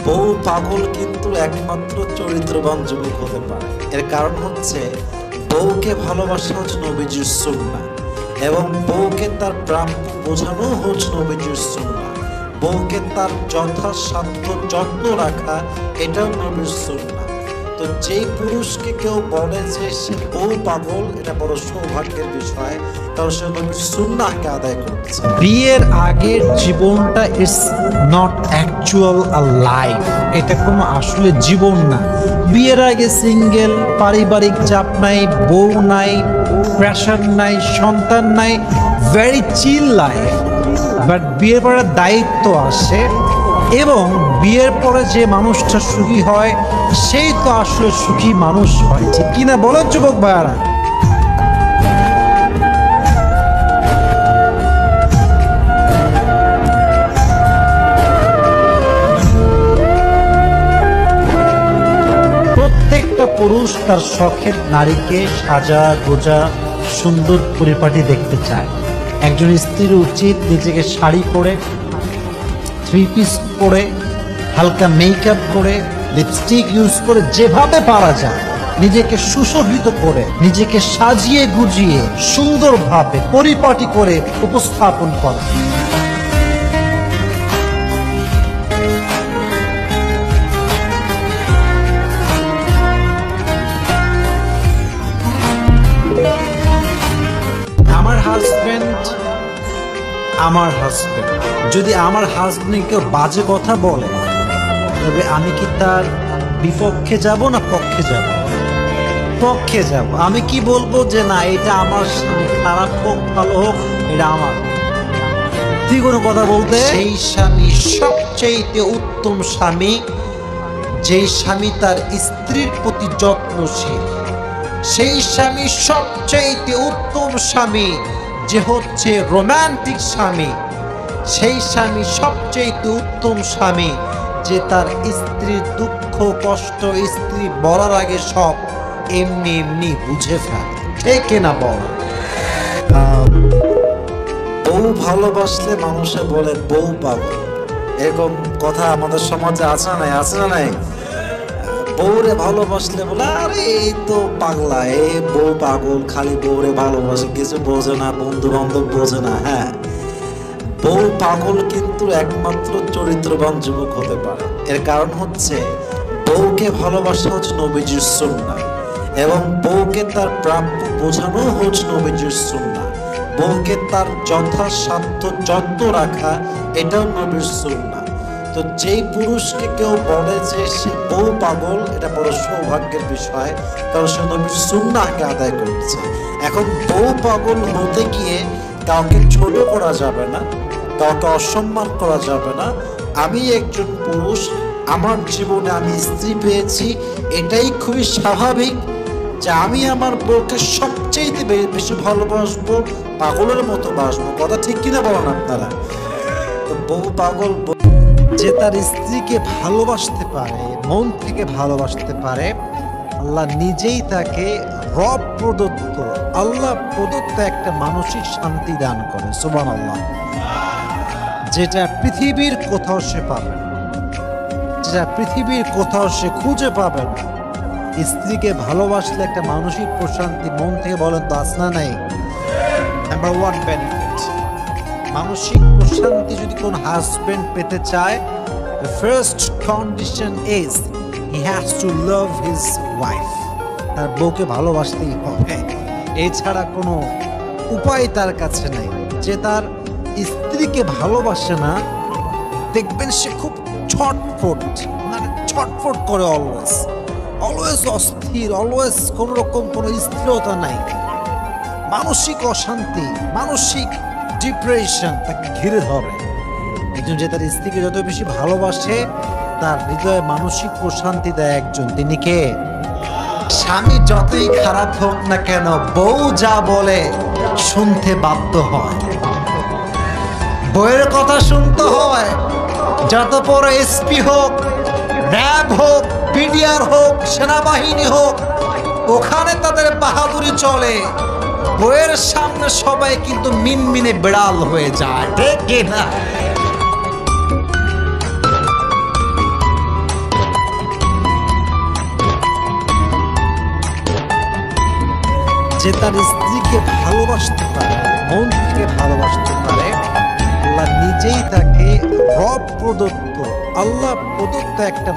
বউ পাগল কিন্তু একমাত্র চরিত্রবান যুবক হতে পারে। এর কারণ হচ্ছে বউকে ভালোবাসা হচ্ছে নবীজির সুন্নাহ এবং বউকে তার প্রাপ্য বোঝানো হচ্ছে নবীজির সুন্নাহ। বউকে তার যথাসাধ্য যত্ন রাখা এটাও নবীর সুন্নাহ। তো যেই পুরুষকে কেউ বলে যে সে বউ পাগল, এটা বড় সৌভাগ্যের বিষয়, কারণ সে নবীর সুন্নাহকে আদায় করছে। বিয়ের আগের জীবনটা it's not actual a life, এটা কোনো আসলে জীবন না। বিয়ের আগে সিঙ্গেল, পারিবারিক চাপ নাই, বউ নাই, প্রেশার নাই, সন্তান নাই, ভেরি চিল লাইফ। বাট বিয়ের পরে দায়িত্ব আসে এবং বিয়ের পরে যে মানুষটা সুখী হয় সেই তো আসলে সুখী মানুষ হয়, ঠিক কিনা বলো যুবক ভাইয়ারা? প্রত্যেকটা পুরুষ তার শখের নারীকে সাজা গোজা সুন্দর পরিপাটি দেখতে চায়। একজন স্ত্রীর উচিত নিজেকে শাড়ি পরে, থ্রি পিস পরে, হালকা মেকআপ করে, লিপস্টিক ইউজ করে, যেভাবে পারা যায় নিজেকে সুশোভিত করে, নিজেকে সাজিয়ে গুজিয়ে সুন্দরভাবে পরিপাটি করে উপস্থাপন করা। আমার হাজবেন্ড যদি আমার হাজবেন্ড কেউ বাজে কথা বলে, তবে আমি কি তার বিপক্ষে যাব না পক্ষে যাব? পক্ষে যাব। আমি কি বলবো যে না, এটা আমার স্বামী, খারাপ হোক ভালো হোক এটা আমার। তুই কোনো কথা বলতে? সেই স্বামী সবচেয়ে উত্তম স্বামী, যেই স্বামী তার স্ত্রীর প্রতি যত্নশীল। সেই স্বামী সবচেয়ে উত্তম স্বামী, যে হচ্ছে রোমান্টিক স্বামী। সেই স্বামী সবচেয়ে উত্তম স্বামী, যে তার স্ত্রীর দুঃখ কষ্ট স্ত্রী বলার আগে সব এমনি এমনি বুঝে ফেলে, ঠিক না বল? বউ ভালোবাসলে মানুষে বলে বউ পাগল, এরকম কথা আমাদের সমাজে আছে না নাই? আছে না নাই? বউরে ভালোবাসলে বলে আরে এই তো পাগলা, এই বউ পাগল, খালি বউরে ভালোবাসে, কিছু বোঝে না, বন্ধু বান্ধব বোঝে না। হ্যাঁ, বউ পাগল কিন্তু একমাত্র চরিত্রবান যুবক হতে পারে। এর কারণ হচ্ছে বউকে ভালোবাসা হচ্ছে নবীজির সুন্নাহ এবং বউকে তার প্রাপ্য বোঝানো হচ্ছে নবীজির সুন্নাহ। বউকে তার যথাসাধ্য যত্ন রাখা এটাও নবীর সুন্নাহ। তো যেই পুরুষকে কেউ বলে যে সে বউ পাগল, এটা বড় সৌভাগ্যের বিষয়, কারণ সে নবীর সুন্নাহকে আদায় করছে। এখন বউ পাগল হতে গিয়ে কাউকে ছোট করা যাবে না, কাউকে অসম্মান করা যাবে না। আমি একজন পুরুষ, আমার জীবনে আমি স্ত্রী পেয়েছি, এটাই খুবই স্বাভাবিক যে আমি আমার বউকে সবচেয়ে বেশি ভালোবাসবো, পাগলের মতো বাসবো। কথা ঠিক কিনা বলেন আপনারা? তো বউ পাগল যে তার স্ত্রীকে ভালোবাসতে পারে, মন থেকে ভালোবাসতে পারে, আল্লাহ নিজেই তাকে রব প্রদত্ত, আল্লাহ প্রদত্ত একটা মানসিক শান্তি দান করে। সুবহানাল্লাহ। যেটা পৃথিবীর কোথাও সে পাবে না, যেটা পৃথিবীর কোথাও সে খুঁজে পাবে না। স্ত্রীকে ভালোবাসলে একটা মানসিক প্রশান্তি, মন থেকে বলেন তো আছে না নাই? নাম্বার ওয়ান বেনিফিট, মানসিক প্রশান্তি যদি কোন হাজবেন্ড পেতে চায়, the first condition is he has to love his wife. তার বউকে ভালোবাসতেই হবে, এছাড়া কোনো উপায় তার কাছে নাই। যে তার স্ত্রীকে ভালোবাসে না, দেখবেন সে খুব ছটফট, মানে ছটফট করে, অলওয়েজ অস্থির, অলওয়েজ কোনো রকম কোনো স্থিরতা নাই, মানসিক অশান্তি, মানসিক ডিপ্রেশন তাকে ঘিরে ধরে। একজন যে তার স্ত্রীকে যত বেশি ভালোবাসে, তার হৃদয়ে মানসিক প্রশান্তি দেয় একজন, তিনি কে? স্বামী যতই খারাপ হোক না কেন, বউ যা বলে শুনতে বাধ্য হয়, বউয়ের কথা শুনতে হয়। যত বড় এসপি হোক, র্যাব হোক, বিডিআর হোক, সেনাবাহিনী হোক, ওখানে তাদের বাহাদুরি চলে, বউয়ের সামনে সবাই কিন্তু মিনমিনে বিড়াল হয়ে যায়, ঠিক না? যে তার স্ত্রীকে ভালোবাসতে পারে, মন থেকে ভালোবাসতে পারে, আল্লাহ নিজেই তাকে রব প্রদত্ত, আল্লাহ প্রদত্ত একটা